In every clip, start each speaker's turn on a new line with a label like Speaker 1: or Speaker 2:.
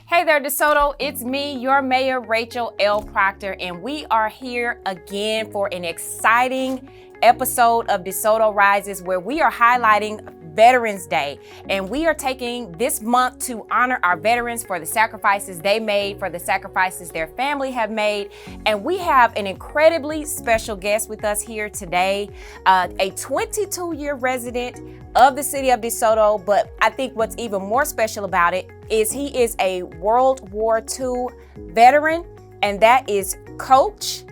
Speaker 1: Hey there, DeSoto. It's me, your Mayor Rachel L. Proctor, and we are here again for an exciting episode of DeSoto Rises where we are highlighting Veterans Day, and we are taking this month to honor our veterans for the sacrifices they made, for the sacrifices their family have made, and we have an incredibly special guest with us here today, a 22-year resident of the city of DeSoto, but I think what's even more special about it is he is a World War II veteran, and that is Coach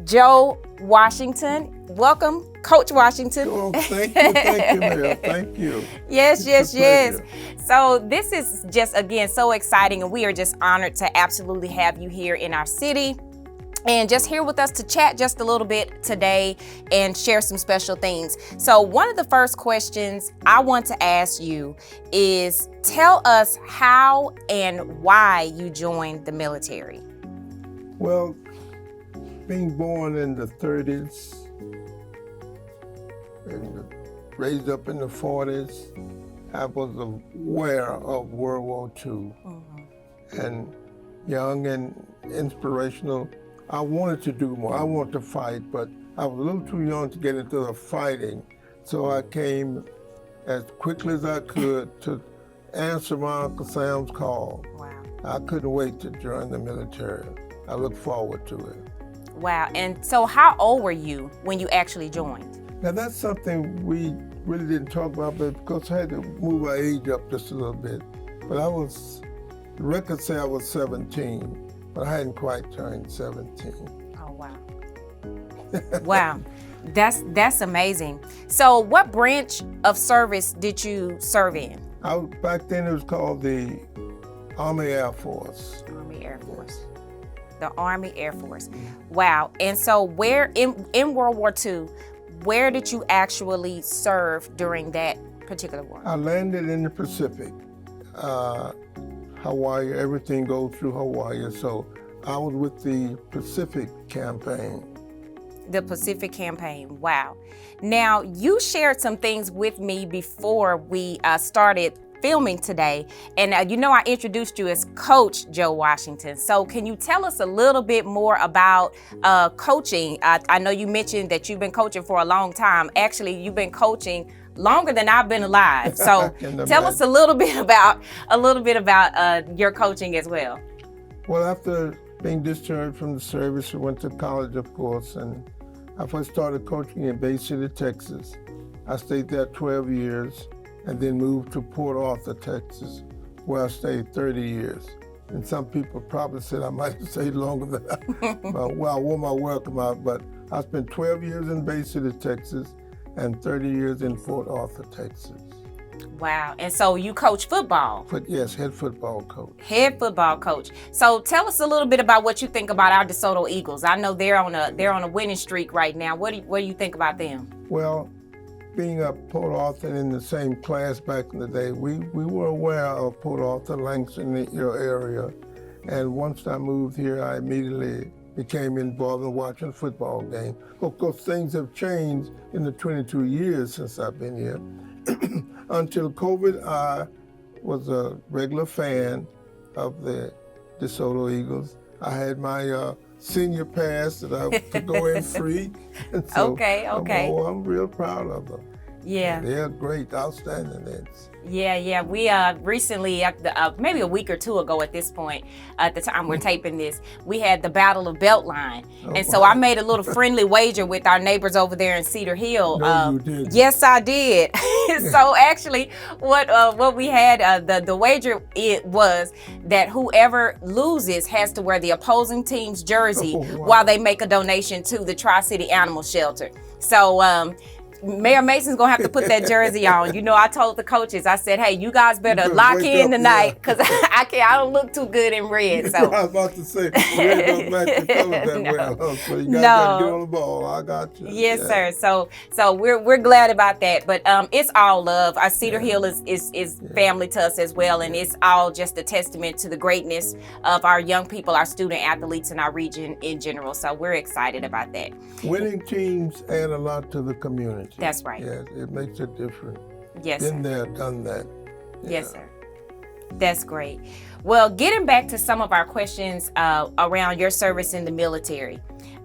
Speaker 1: Joe Washington. Welcome, Coach Washington.
Speaker 2: Oh, thank you, Mayor. Thank you.
Speaker 1: Yes. So this is just, again, so exciting, and we are just honored to absolutely have you here in our city and just here with us to chat just a little bit today and share some special things. So one of the first questions I want to ask you is, tell us how and why you joined the military.
Speaker 2: Well, being born in the 30s and raised up in the 40s, I was aware of World War II. And young and inspirational, I wanted to do more. I wanted to fight, but I was a little too young to get into the fighting. So I came as quickly as I could to answer my Uncle Sam's call.
Speaker 1: Wow.
Speaker 2: I couldn't wait to join the military. I look forward to it.
Speaker 1: Wow. And so how old were you when you actually joined?
Speaker 2: Now that's something we really didn't talk about, but because I had to move my age up just a little bit. But the records say I was 17, but I hadn't quite turned 17.
Speaker 1: Oh, wow. Wow. That's amazing. So what branch of service did you serve in?
Speaker 2: Back then it was called the Army Air Force.
Speaker 1: Army Air Force. The Army Air Force. Wow. And so where in World War II, where did you actually serve during that particular war?
Speaker 2: I landed in the Pacific. Hawaii, everything goes through Hawaii. So I was with the Pacific campaign.
Speaker 1: The Pacific campaign, wow. Now, you shared some things with me before we started filming today, and I introduced you as Coach Joe Washington. So can you tell us a little bit more about coaching? I know you mentioned that you've been coaching for a long time. Actually, you've been coaching longer than I've been alive. So tell us a little bit about your coaching as well.
Speaker 2: Well, after being discharged from the service, I went to college, of course, and I first started coaching in Bay City, Texas. I stayed there 12 years and then moved to Port Arthur, Texas, where I stayed 30 years. And some people probably said I might have stayed longer than that. Well, I wore my welcome out, but I spent 12 years in Bay City, Texas, and 30 years in Port Arthur, Texas.
Speaker 1: Wow. And so you coach football?
Speaker 2: Yes, head football coach.
Speaker 1: Head football coach. So tell us a little bit about what you think about our DeSoto Eagles. I know they're on a winning streak right now. What do you think about them?
Speaker 2: Well, being at Port Arthur and in the same class back in the day, we were aware of Port Arthur, Langston area. And once I moved here, I immediately became involved in watching a football game. Of course, things have changed in the 22 years since I've been here. Until COVID, I was a regular fan of the DeSoto Eagles. I had my senior pass that I could go in free. And so
Speaker 1: Okay.
Speaker 2: I'm real proud of them.
Speaker 1: Yeah.
Speaker 2: They're great, outstanding.
Speaker 1: Yeah. We recently, maybe a week or two ago at this point, at the time we're taping this, we had the Battle of Beltline. And so I made a little friendly wager with our neighbors over there in Cedar Hill.
Speaker 2: No, you didn't.
Speaker 1: Yes, I did. So actually, what we had, the wager, it was that whoever loses has to wear the opposing team's jersey while they make a donation to the Tri-City Animal Shelter. So Mayor Mason's gonna have to put that jersey on. I told the coaches, I said, hey, you guys better lock in tonight, because I don't look too good in red. So
Speaker 2: I was about to say, red don't match the colors that well. So you guys gotta get on the ball. I got you.
Speaker 1: Yes, sir. So we're glad about that. But it's all love. Our Cedar Hill is family to us as well, and it's all just a testament to the greatness of our young people, our student athletes in our region in general. So we're excited about that.
Speaker 2: Winning teams add a lot to the community.
Speaker 1: That's right.
Speaker 2: Yes, it makes a difference.
Speaker 1: Yes,
Speaker 2: Been
Speaker 1: sir.
Speaker 2: there, done that.
Speaker 1: Yes, sir. That's great. Well, getting back to some of our questions around your service in the military,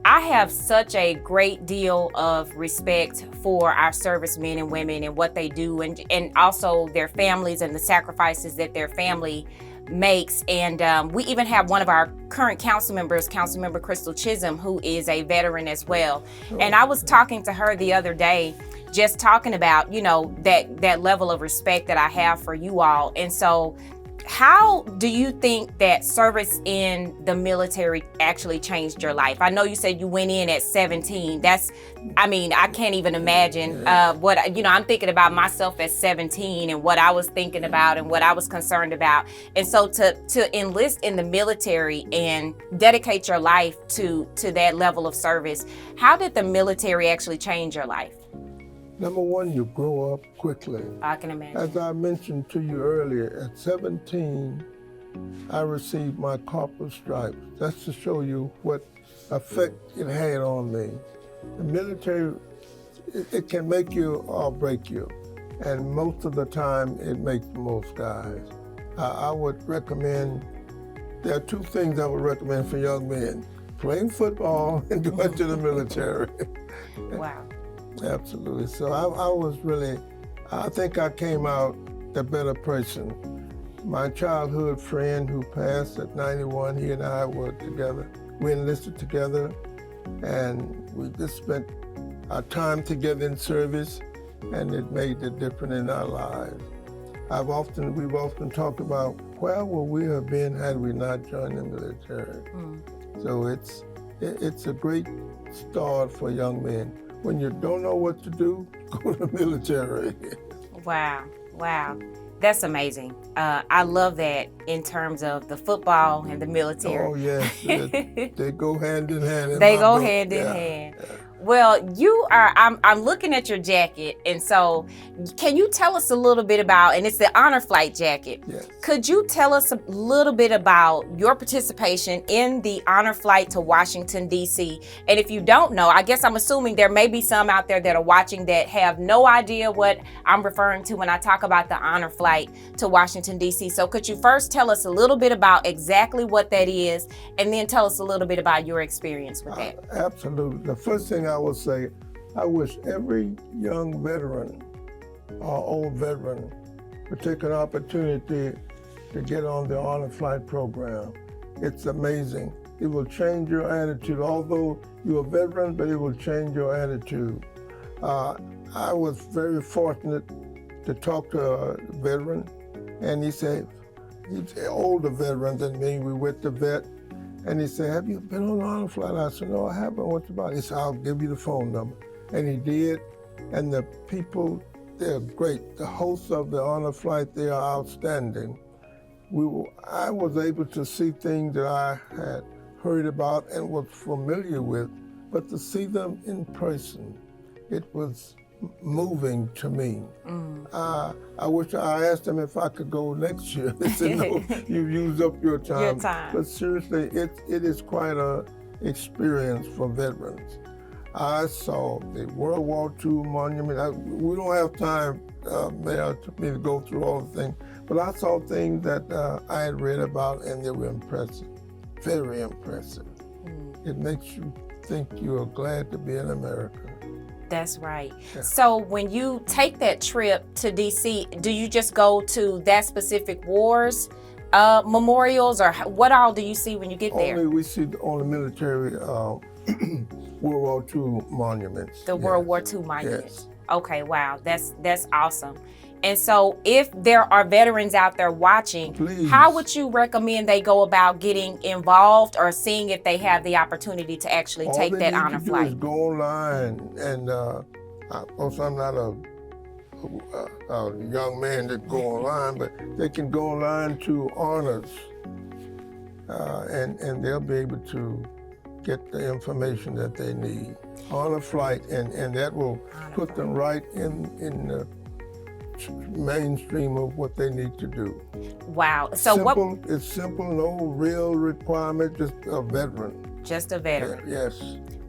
Speaker 1: I have such a great deal of respect for our servicemen and women and what they do, and also their families and the sacrifices that their family makes. And we even have one of our current council members, Councilmember Crystal Chisholm, who is a veteran as well. And I was talking to her the other day, just talking about, that level of respect that I have for you all. And so how do you think that service in the military actually changed your life? I know you said you went in at 17. I can't even imagine what, I'm thinking about myself at 17 and what I was thinking about and what I was concerned about. And so to enlist in the military and dedicate your life to that level of service, how did the military actually change your life?
Speaker 2: Number one, you grow up quickly.
Speaker 1: I can imagine.
Speaker 2: As I mentioned to you earlier, at 17, I received my corporal stripes. That's to show you what effect it had on me. The military, it can make you or break you. And most of the time, it makes most guys. I would recommend, there are two things I would recommend for young men: playing football and going to the military.
Speaker 1: Wow.
Speaker 2: Absolutely. So I think I came out a better person. My childhood friend who passed at 91, he and I were together. We enlisted together, and we just spent our time together in service, and it made a difference in our lives. We've often talked about where would we have been had we not joined the military. So it's a great start for young men. When you don't know what to do, go to the military. Wow.
Speaker 1: That's amazing. I love that in terms of the football and the military.
Speaker 2: Oh, yes. They go hand in hand.
Speaker 1: They go hand in hand. Well, I'm looking at your jacket, and so can you tell us a little bit about, and it's the Honor Flight jacket.
Speaker 2: Yes.
Speaker 1: Could you tell us a little bit about your participation in the Honor Flight to Washington, D.C.? And if you don't know, I guess I'm assuming there may be some out there that are watching that have no idea what I'm referring to when I talk about the Honor Flight to Washington, D.C. So could you first tell us a little bit about exactly what that is, and then tell us a little bit about your experience with that?
Speaker 2: Absolutely. The first thing I would say, I wish every young veteran or old veteran would take an opportunity to get on the Honor Flight program. It's amazing. It will change your attitude. Although you're a veteran, but it will change your attitude. I was very fortunate to talk to a veteran, and he's an older veteran than me. We went to vet. And he said, "Have you been on the Honor Flight?" I said, "No, I haven't. What's about?" He said, "I'll give you the phone number." And he did. And the people, they're great. The hosts of the Honor Flight, they are outstanding. I was able to see things that I had heard about and was familiar with, but to see them in person, it was moving to me. I wish I asked them if I could go next year. They said, "No, you've used up your time." But seriously, it is quite an experience for veterans. I saw the World War II monument. We don't have time, Mayor, for me to go through all the things, but I saw things that I had read about, and they were impressive, very impressive. It makes you think you are glad to be an American.
Speaker 1: That's right. Yeah. So when you take that trip to D.C., do you just go to that specific wars memorials, or what all do you see when you get there?
Speaker 2: We see all the military World War II monuments.
Speaker 1: The World War II monuments.
Speaker 2: Yes.
Speaker 1: Okay, wow, that's awesome. And so if there are veterans out there watching,
Speaker 2: please,
Speaker 1: how would you recommend they go about getting involved or seeing if they have the opportunity to actually take that honor flight?
Speaker 2: All they need to do is go online, and of course I'm not a young man that go online, but they can go online to Honors, and they'll be able to get the information that they need. Honor Flight, and that will put them right in the mainstream of what they need to do.
Speaker 1: Wow. So
Speaker 2: it's simple, no real requirement, just a veteran.
Speaker 1: Just a veteran.
Speaker 2: Yes.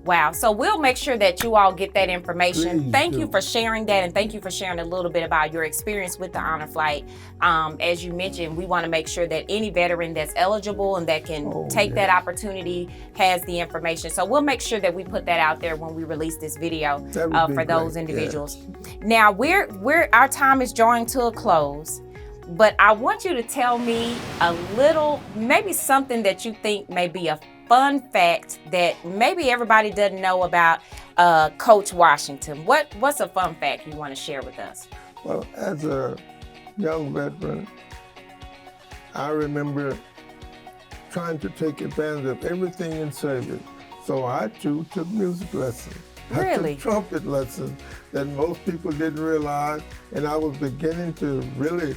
Speaker 1: Wow. So we'll make sure that you all get that information.
Speaker 2: Please
Speaker 1: Thank
Speaker 2: do.
Speaker 1: you for sharing that, and thank you for sharing a little bit about your experience with the Honor Flight. As you mentioned, we want to make sure that any veteran that's eligible and that can take that opportunity has the information. So we'll make sure that we put that out there when we release this video for those individuals. Yeah. Now our time is drawing to a close, but I want you to tell me a little, maybe something that you think may be a fun fact that maybe everybody doesn't know about Coach Washington. What's a fun fact you want to share with us?
Speaker 2: Well, as a young veteran, I remember trying to take advantage of everything in service. So I too took music lessons.
Speaker 1: Really?
Speaker 2: I took trumpet lessons that most people didn't realize, and I was beginning to really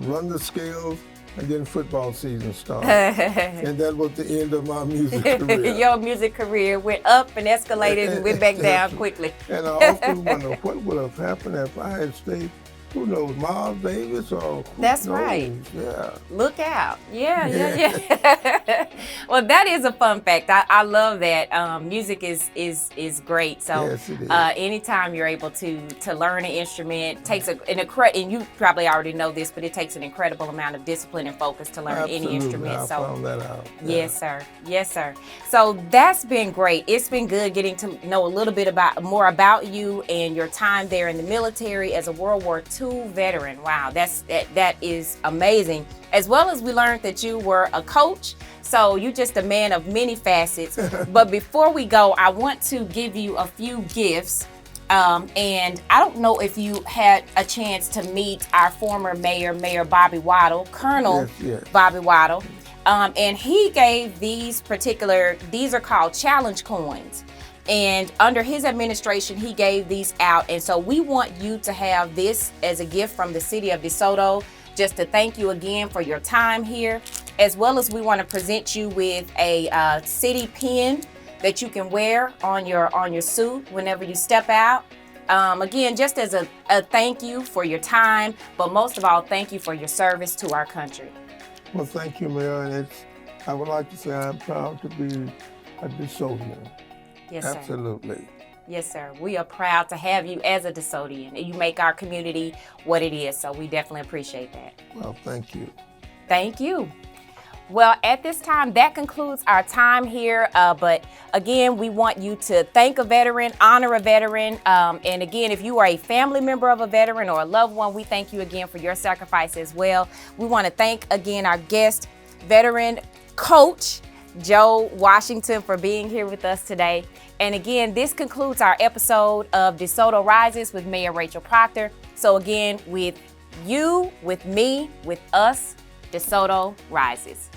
Speaker 2: run the scales. And then football season started. And that was the end of my music career.
Speaker 1: Your music career went up and escalated and went back down quickly.
Speaker 2: And I often wonder what would have happened if I had stayed, who knows, Miles Davis or who
Speaker 1: That's
Speaker 2: knows?
Speaker 1: right.
Speaker 2: Yeah.
Speaker 1: Look out. Yeah. Well, that is a fun fact. I love that. Music is great. So
Speaker 2: yes, it is.
Speaker 1: Anytime you're able to learn an instrument, takes and you probably already know this, but it takes an incredible amount of discipline and focus to learn
Speaker 2: Absolutely.
Speaker 1: any instrument.
Speaker 2: I found that out. Yeah.
Speaker 1: Yes, sir. Yes, sir. So that's been great. It's been good getting to know a little bit more about you and your time there in the military as a World War II veteran. Wow, that is amazing. As well as we learned that you were a coach, so you're just a man of many facets. But before we go, I want to give you a few gifts. And I don't know if you had a chance to meet our former Mayor Bobby Waddle, Colonel
Speaker 2: Yes.
Speaker 1: Bobby Waddle. And he gave these are called challenge coins. And under his administration, he gave these out. And so we want you to have this as a gift from the city of DeSoto, just to thank you again for your time here, as well as we want to present you with a city pin that you can wear on your suit whenever you step out. Again, just as a thank you for your time, but most of all, thank you for your service to our country.
Speaker 2: Well, thank you, Mayor. And I would like to say I'm proud to be a DeSotian.
Speaker 1: Yes, sir.
Speaker 2: Absolutely.
Speaker 1: Yes, sir. We are proud to have you as a DeSotian, and you make our community what it is. So we definitely appreciate that.
Speaker 2: Well, thank you.
Speaker 1: Thank you. Well, at this time, that concludes our time here. But again, we want you to thank a veteran, honor a veteran. And again, if you are a family member of a veteran or a loved one, we thank you again for your sacrifice as well. We want to thank again our guest, veteran coach, Joe Washington, for being here with us today. And again, this concludes our episode of DeSoto Rises with Mayor Rachel Proctor. So again, with you, with me, with us, DeSoto Rises.